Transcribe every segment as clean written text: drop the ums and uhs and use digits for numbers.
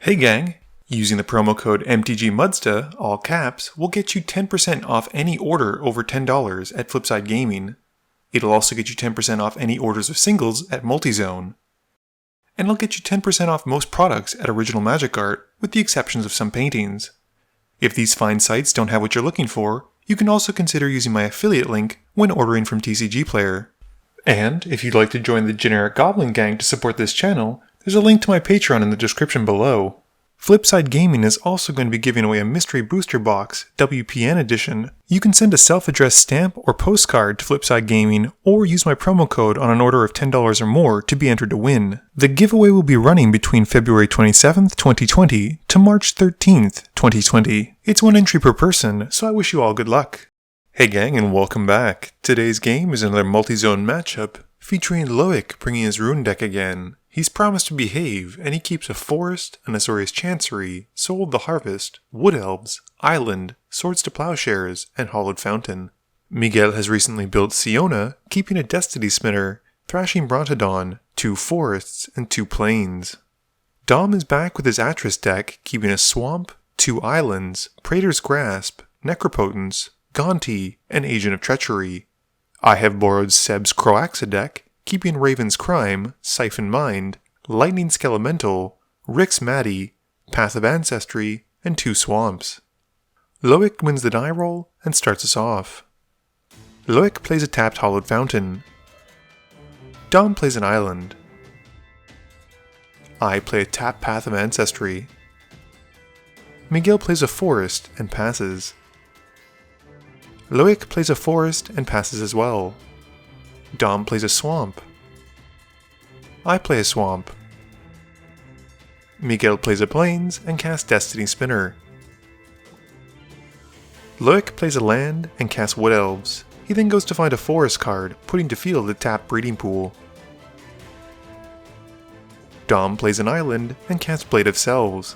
Hey gang! Using the promo code MTGMudsta, all caps, will get you 10% off any order over $10 at Flipside Gaming. It'll also get you 10% off any orders of singles at Multizone. And it'll get you 10% off most products at Original Magic Art, with the exceptions of some paintings. If these fine sites don't have what you're looking for, you can also consider using my affiliate link when ordering from TCG Player. And if you'd like to join the generic Goblin Gang to support this channel, there's a link to my Patreon in the description below. Flipside Gaming is also going to be giving away a mystery booster box, WPN edition. You can send a self-addressed stamp or postcard to Flipside Gaming, or use my promo code on an order of $10 or more to be entered to win. The giveaway will be running between February 27th, 2020 to March 13th, 2020. It's one entry per person, so I wish you all good luck. Hey gang, and welcome back. Today's game is another multi-zone matchup, featuring Loic bringing his rune deck again. He's promised to behave, and he keeps a Forest, an Azorius Chancery, Soul of the Harvest, Wood Elves, Island, Swords to Plowshares, and Hollowed Fountain. Miguel has recently built Siona, keeping a Destiny Spinner, Thrashing Brontodon, 2 Forests, and 2 Plains. Dom is back with his Atris deck, keeping a Swamp, 2 Islands, Praetor's Grasp, Necropotence, Gonti, and Agent of Treachery. I have borrowed Seb's Kroxa deck, keeping Raven's Crime, Siphon Mind, Lightning Skelemental, Rick's Maddie, Path of Ancestry, and 2 Swamps. Loic wins the die roll and starts us off. Loic plays a tapped Hollowed Fountain. Dom plays an Island. I play a tapped Path of Ancestry. Miguel plays a Forest and passes. Loic plays a Forest and passes as well. Dom plays a Swamp. I play a Swamp. Miguel plays a Plains and casts Destiny Spinner. Loic plays a land and casts Wood Elves. He then goes to find a Forest card, putting to field the tapped Breeding Pool. Dom plays an Island and casts Blade of Selves.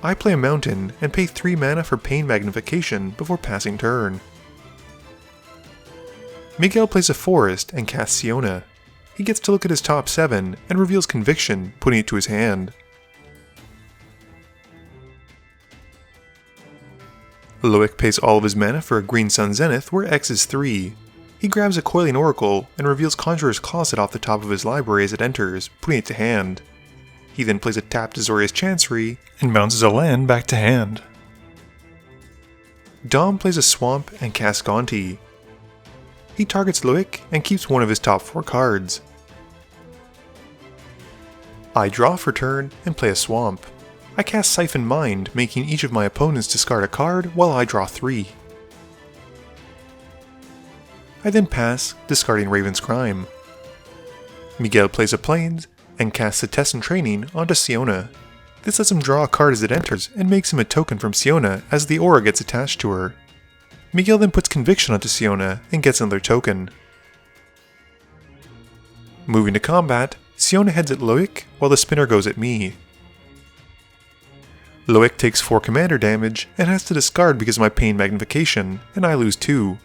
I play a Mountain and pay 3 mana for Pain Magnification before passing turn. Miguel plays a Forest and casts Siona. He gets to look at his top 7 and reveals Conviction, putting it to his hand. Loic pays all of his mana for a Green Sun Zenith where X is 3. He grabs a Coiling Oracle and reveals Conjurer's Closet off the top of his library as it enters, putting it to hand. He then plays a tapped Azorius Chancery and bounces a land back to hand. Dom plays a Swamp and casts Gonti. He targets Loic and keeps one of his top 4 cards. I draw for turn and play a Swamp. I cast Siphon Mind, making each of my opponents discard a card while I draw 3. I then pass, discarding Raven's Crime. Miguel plays a Plains and casts a Tessin Training onto Siona. This lets him draw a card as it enters and makes him a token from Siona as the aura gets attached to her. Miguel then puts Conviction onto Siona and gets another token. Moving to combat, Siona heads at Loic while the spinner goes at me. Loic takes 4 commander damage and has to discard because of my Pain Magnification, and I lose 2.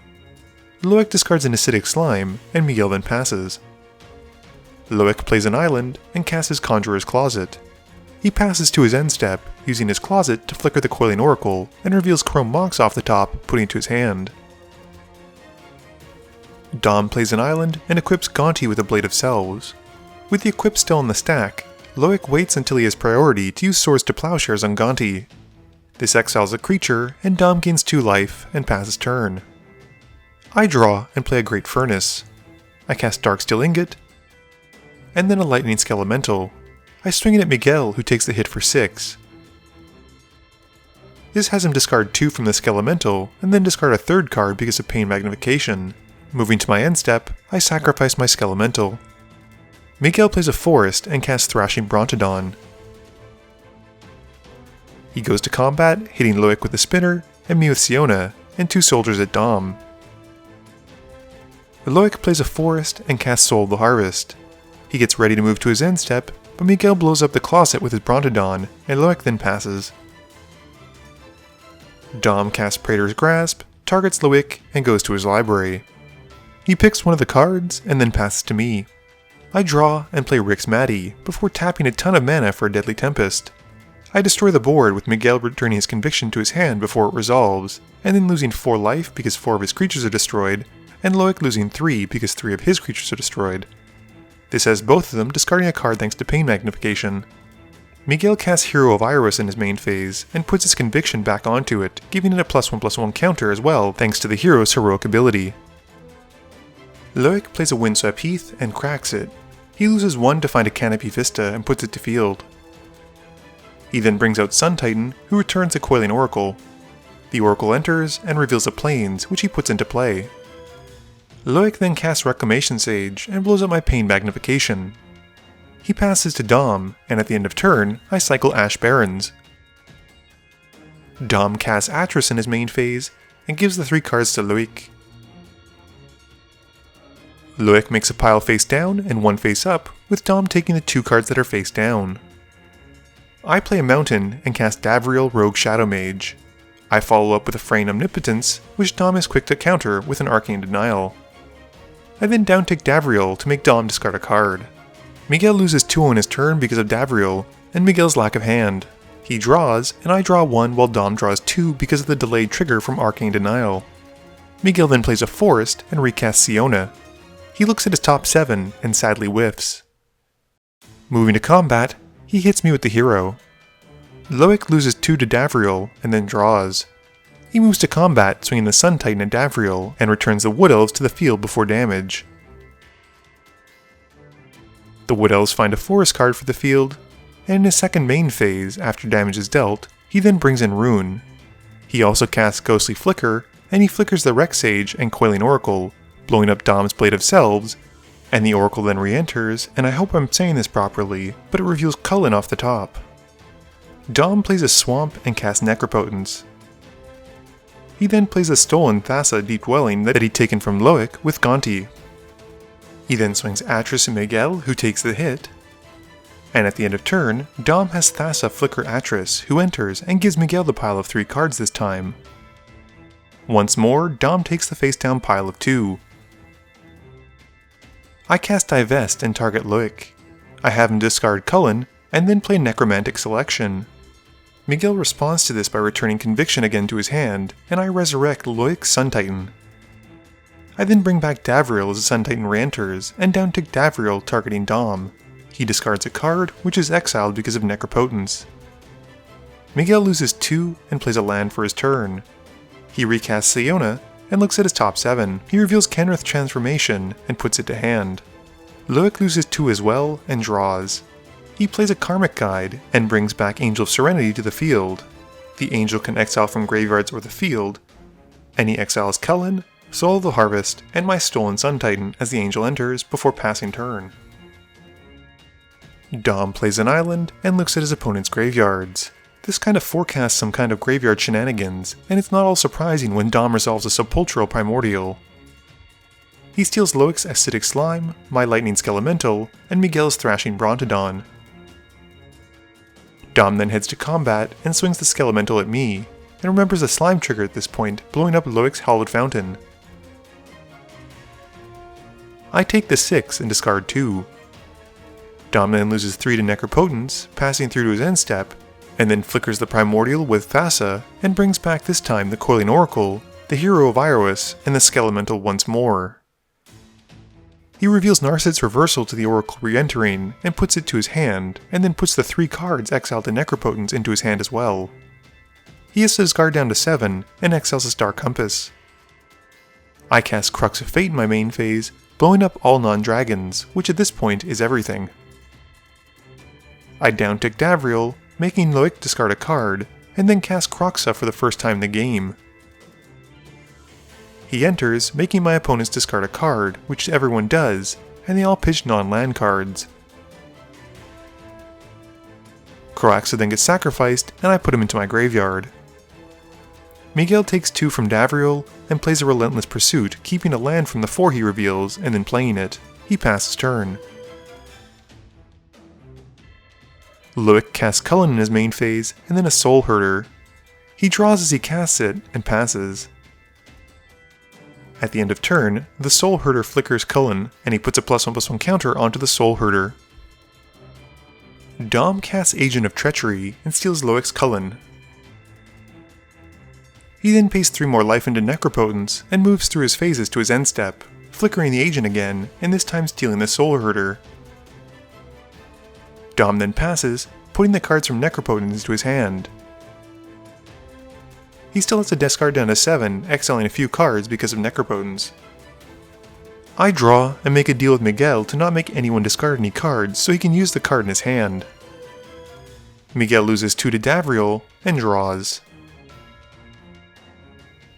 Loic discards an Acidic Slime, and Miguel then passes. Loic plays an Island and casts his Conjurer's Closet. He passes to his end step, using his closet to flicker the Coiling Oracle, and reveals Chrome Mox off the top, putting it to his hand. Dom plays an Island and equips Gonti with a Blade of Selves. With the equip still in the stack, Loic waits until he has priority to use Swords to Plowshares on Gonti. This exiles a creature, and Dom gains 2 life and passes turn. I draw and play a Great Furnace. I cast Darksteel Ingot, and then a Lightning Skelemental. I swing it at Miguel, who takes the hit for 6. This has him discard 2 from the Skelemental, and then discard a 3rd card because of Pain Magnification. Moving to my end step, I sacrifice my Skelemental. Miguel plays a Forest and casts Thrashing Brontodon. He goes to combat, hitting Loic with a Spinner, and me with Siona, and 2 soldiers at Dom. Loic plays a Forest and casts Soul of the Harvest. He gets ready to move to his end step, but Miguel blows up the closet with his Brontodon, and Loic then passes. Dom casts Praetor's Grasp, targets Loic, and goes to his library. He picks one of the cards, and then passes to me. I draw and play Rix Maddie before tapping a ton of mana for a Deadly Tempest. I destroy the board with Miguel returning his Conviction to his hand before it resolves, and then losing 4 life because 4 of his creatures are destroyed, and Loic losing 3 because 3 of his creatures are destroyed. This has both of them discarding a card thanks to Pain Magnification. Miguel casts Hero of Iris in his main phase, and puts his Conviction back onto it, giving it a +1/+1 counter as well thanks to the hero's heroic ability. Loic plays a Windswept Heath and cracks it. He loses 1 to find a Canopy Vista and puts it to field. He then brings out Sun Titan, who returns a Coiling Oracle. The Oracle enters and reveals the Plains, which he puts into play. Loic then casts Reclamation Sage and blows up my Pain Magnification. He passes to Dom, and at the end of turn, I cycle Ash Barrens. Dom casts Atris in his main phase, and gives the 3 cards to Loic. Loic makes a pile face down and 1 face up, with Dom taking the 2 cards that are face down. I play a Mountain and cast Davriel Rogue Shadow Mage. I follow up with a Fraying Omnipotence, which Dom is quick to counter with an Arcane Denial. I then downtick Davriel to make Dom discard a card. Miguel loses 2 on his turn because of Davriel, and Miguel's lack of hand. He draws, and I draw 1 while Dom draws 2 because of the delayed trigger from Arcane Denial. Miguel then plays a Forest and recasts Siona. He looks at his top 7 and sadly whiffs. Moving to combat, he hits me with the hero. Loic loses 2 to Davriel and then draws. He moves to combat, swinging the Sun Titan at Davriel, and returns the Wood Elves to the field before damage. The Wood Elves find a forest card for the field, and in his second main phase, after damage is dealt, he then brings in Roon. He also casts Ghostly Flicker, and he flickers the Rex Sage and Coiling Oracle, blowing up Dom's Blade of Selves, and the Oracle then re-enters, and I hope I'm saying this properly, but it reveals Cullen off the top. Dom plays a Swamp and casts Necropotence. He then plays a stolen Thassa Deep Dwelling that he'd taken from Loic with Gonti. He then swings Atris and Miguel, who takes the hit. And at the end of turn, Dom has Thassa flicker Atris, who enters and gives Miguel the pile of 3 cards this time. Once more, Dom takes the face down pile of 2. I cast Divest and target Loic. I have him discard Cullen, and then play Necromantic Selection. Miguel responds to this by returning Conviction again to his hand, and I resurrect Loic's Sun Titan. I then bring back Davriel as the Sun Titan re-enters, and downtick Davriel targeting Dom. He discards a card, which is exiled because of Necropotence. Miguel loses 2 and plays a land for his turn. He recasts Siona, and looks at his top 7. He reveals Kenrith Transformation, and puts it to hand. Loic loses 2 as well, and draws. He plays a Karmic Guide, and brings back Angel of Serenity to the field. The Angel can exile from graveyards or the field, and he exiles Cullen, Soul of the Harvest, and my stolen Sun Titan as the Angel enters before passing turn. Dom plays an island, and looks at his opponent's graveyards. This kind of forecasts some kind of graveyard shenanigans, and it's not all surprising when Dom resolves a Sepulchral Primordial. He steals Loic's Acidic Slime, my Lightning Skelemental, and Miguel's Thrashing Brontodon. Dom then heads to combat and swings the Skelemental at me, and remembers a slime trigger at this point, blowing up Loic's Hallowed Fountain. I take the 6 and discard 2. Dom then loses 3 to Necropotence, passing through to his end step, and then flickers the Primordial with Thassa, and brings back this time the Coiling Oracle, the Hero of Iroas, and the Skelemental once more. He reveals Narset's Reversal to the Oracle re-entering, and puts it to his hand, and then puts the 3 cards exiled to Necropotence into his hand as well. He has to discard down to 7, and exiles a Star Compass. I cast Crux of Fate in my main phase, blowing up all non-dragons, which at this point is everything. I downtick Davriel, making Loic discard a card, and then cast Kroxa for the first time in the game. He enters, making my opponents discard a card, which everyone does, and they all pitch non-land cards. Kroxa then gets sacrificed, and I put him into my graveyard. Miguel takes 2 from Davriel, and plays a Relentless Pursuit, keeping a land from the 4 he reveals, and then playing it. He passes turn. Loic casts Cullen in his main phase, and then a Soul Herder. He draws as he casts it, and passes. At the end of turn, the Soul Herder flickers Cullen, and he puts a +1/+1 counter onto the Soul Herder. Dom casts Agent of Treachery and steals Loic's Cullen. He then pays 3 more life into Necropotence and moves through his phases to his end step, flickering the Agent again, and this time stealing the Soul Herder. Dom then passes, putting the cards from Necropotence into his hand. He still has to discard down to 7, exiling a few cards because of Necropotence. I draw and make a deal with Miguel to not make anyone discard any cards so he can use the card in his hand. Miguel loses 2 to Davriel and draws.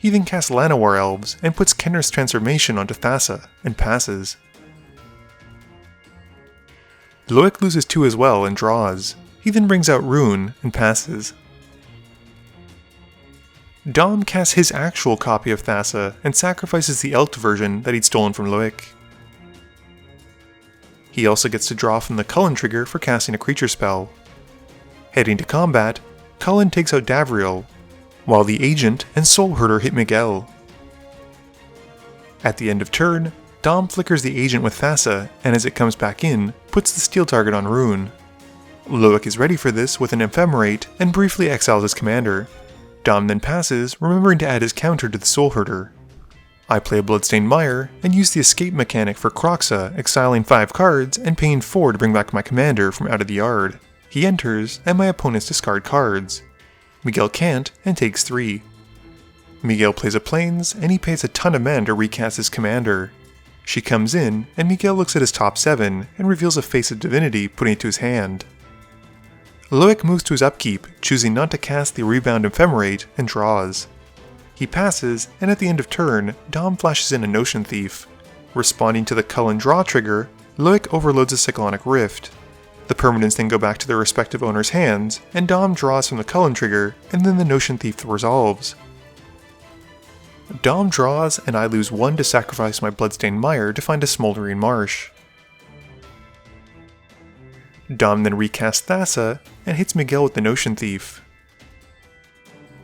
He then casts Llanowar Elves and puts Kenner's Transformation onto Thassa and passes. Loic loses 2 as well and draws. He then brings out Roon and passes. Dom casts his actual copy of Thassa and sacrifices the Elked version that he'd stolen from Loic. He also gets to draw from the Cullen trigger for casting a creature spell. Heading to combat, Cullen takes out Davriel, while the Agent and Soul Herder hit Miguel. At the end of turn, Dom flickers the Agent with Thassa, and as it comes back in, puts the steel target on Roon. Loic is ready for this with an Ephemerate and briefly exiles his commander. Dom then passes, remembering to add his counter to the Soul Herder. I play a Bloodstained Mire and use the escape mechanic for Kroxa, exiling 5 cards and paying 4 to bring back my commander from out of the yard. He enters, and my opponents discard cards. Miguel can't, and takes 3. Miguel plays a Plains, and he pays a ton of mana to recast his commander. She comes in, and Miguel looks at his top 7, and reveals a Face of Divinity, putting it to his hand. Loic moves to his upkeep, choosing not to cast the Rebound Ephemerate, and draws. He passes, and at the end of turn, Dom flashes in a Notion Thief. Responding to the Cullen draw trigger, Loic overloads a Cyclonic Rift. The permanents then go back to their respective owners' hands, and Dom draws from the Cullen trigger, and then the Notion Thief resolves. Dom draws, and I lose 1 to sacrifice my Bloodstained Mire to find a Smoldering Marsh. Dom then recasts Thassa, and hits Miguel with the Notion Thief.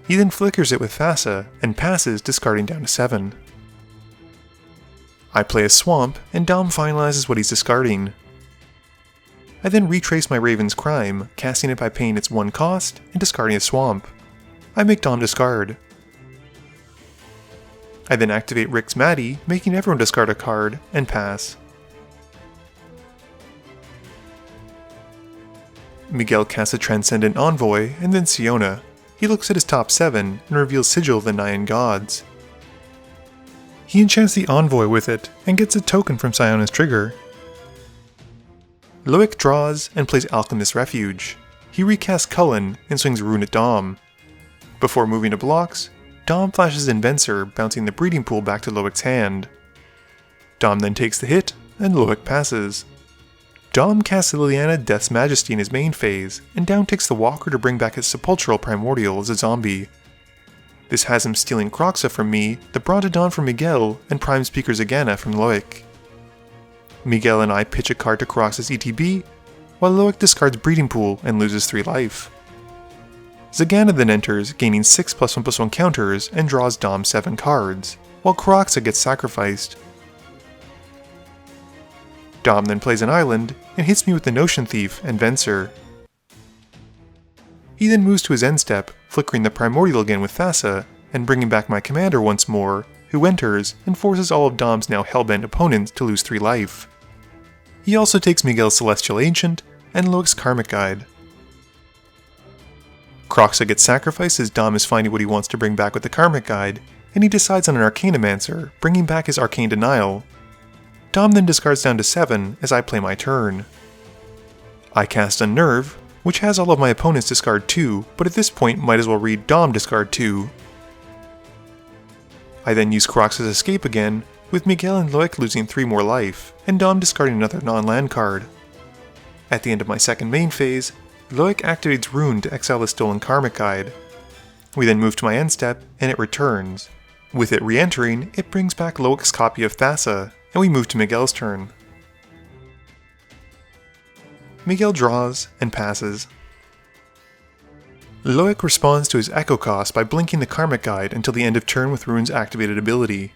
He then flickers it with Thassa, and passes, discarding down to 7. I play a Swamp, and Dom finalizes what he's discarding. I then retrace my Raven's Crime, casting it by paying its 1 cost, and discarding a Swamp. I make Dom discard. I then activate Rick's Maddie, making everyone discard a card, and pass. Miguel casts a Transcendent Envoy, and then Siona. He looks at his top 7, and reveals Sigil of the Nyan Gods. He enchants the Envoy with it, and gets a token from Siona's trigger. Loic draws, and plays Alchemist's Refuge. He recasts Cullen, and swings Roon at Dom. Before moving to blocks, Dom flashes Invencer, bouncing the Breeding Pool back to Loic's hand. Dom then takes the hit, and Loic passes. Dom casts Liliana Death's Majesty in his main phase, and down takes the Walker to bring back his Sepulchral Primordial as a zombie. This has him stealing Kroxa from me, the Brontodon from Miguel, and Prime Speaker Zagana from Loic. Miguel and I pitch a card to Kroxa's ETB, while Loic discards Breeding Pool and loses 3 life. Zagana then enters, gaining 6 +1/+1 counters, and draws Dom 7 cards, while Kroxa gets sacrificed. Dom then plays an island, and hits me with the Notion Thief and Venser. He then moves to his end step, flickering the Primordial again with Thassa, and bringing back my commander once more, who enters and forces all of Dom's now hellbent opponents to lose 3 life. He also takes Miguel's Celestial Ancient, and Loic's Karmic Guide. Kroxa gets sacrificed as Dom is finding what he wants to bring back with the Karmic Guide, and he decides on an Arcanomancer, bringing back his Arcane Denial. Dom then discards down to 7 as I play my turn. I cast Unnerve, which has all of my opponents discard 2, but at this point might as well read Dom discard 2. I then use Kroxa's Escape again, with Miguel and Loic losing 3 more life, and Dom discarding another non-land card. At the end of my second main phase, Loic activates Roon to exile the stolen Karmic Guide. We then move to my end step, and it returns. With it re-entering, it brings back Loic's copy of Thassa, and we move to Miguel's turn. Miguel draws and passes. Loic responds to his Echo Cost by blinking the Karmic Guide until the end of turn with Roon's activated ability.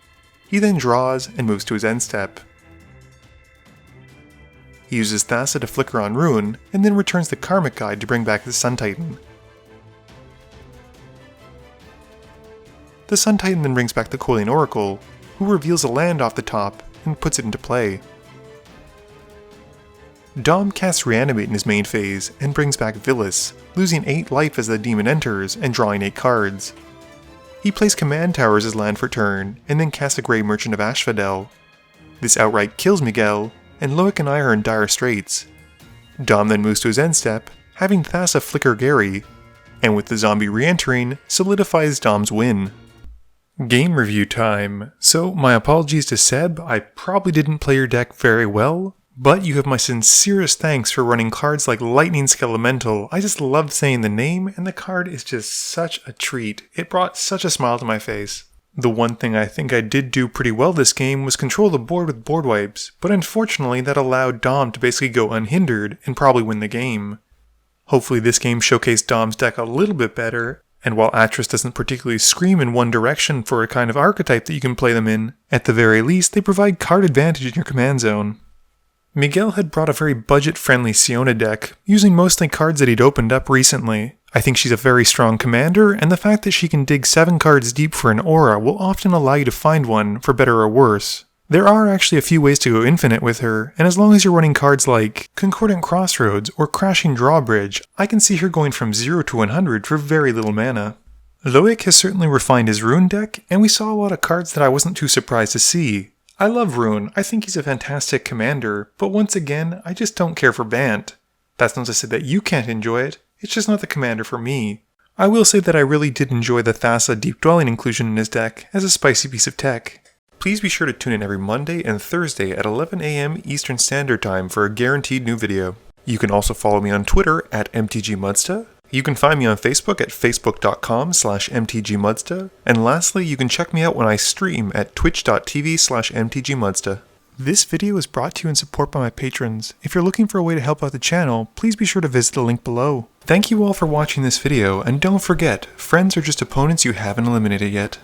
He then draws and moves to his end step. He uses Thassa to flicker on Roon, and then returns the Karmic Guide to bring back the Sun Titan. The Sun Titan then brings back the Coiling Oracle, who reveals a land off the top and puts it into play. Dom casts Reanimate in his main phase and brings back Villis, losing 8 life as the demon enters and drawing 8 cards. He plays Command Tower as his land for turn, and then casts a Grey Merchant of Asphodel. This outright kills Miguel, and Loic and I are in dire straits. Dom then moves to his end step, having Thassa flicker Gary, and with the zombie re-entering, solidifies Dom's win. Game review time. So my apologies to Seb, I probably didn't play your deck very well, but you have my sincerest thanks for running cards like Lightning Skelemental. I just love saying the name, and the card is just such a treat. It brought such a smile to my face. The one thing I think I did do pretty well this game was control the board with board wipes, but unfortunately that allowed Dom to basically go unhindered and probably win the game. Hopefully this game showcased Dom's deck a little bit better, and while Atris doesn't particularly scream in one direction for a kind of archetype that you can play them in, at the very least they provide card advantage in your command zone. Miguel had brought a very budget-friendly Siona deck, using mostly cards that he'd opened up recently. I think she's a very strong commander, and the fact that she can dig 7 cards deep for an aura will often allow you to find one, for better or worse. There are actually a few ways to go infinite with her, and as long as you're running cards like Concordant Crossroads or Crashing Drawbridge, I can see her going from 0 to 100 for very little mana. Loic has certainly refined his Roon deck, and we saw a lot of cards that I wasn't too surprised to see. I love Roon, I think he's a fantastic commander, but once again, I just don't care for Bant. That's not to say that you can't enjoy it, it's just not the commander for me. I will say that I really did enjoy the Thassa Deep Dwelling inclusion in his deck as a spicy piece of tech. Please be sure to tune in every Monday and Thursday at 11 AM Eastern Standard Time for a guaranteed new video. You can also follow me on Twitter at MTGMudsta. You can find me on Facebook at facebook.com/mtgmudsta. And lastly, you can check me out when I stream at twitch.tv/mtgmudsta. This video is brought to you in support by my patrons. If you're looking for a way to help out the channel, please be sure to visit the link below. Thank you all for watching this video, and don't forget, friends are just opponents you haven't eliminated yet.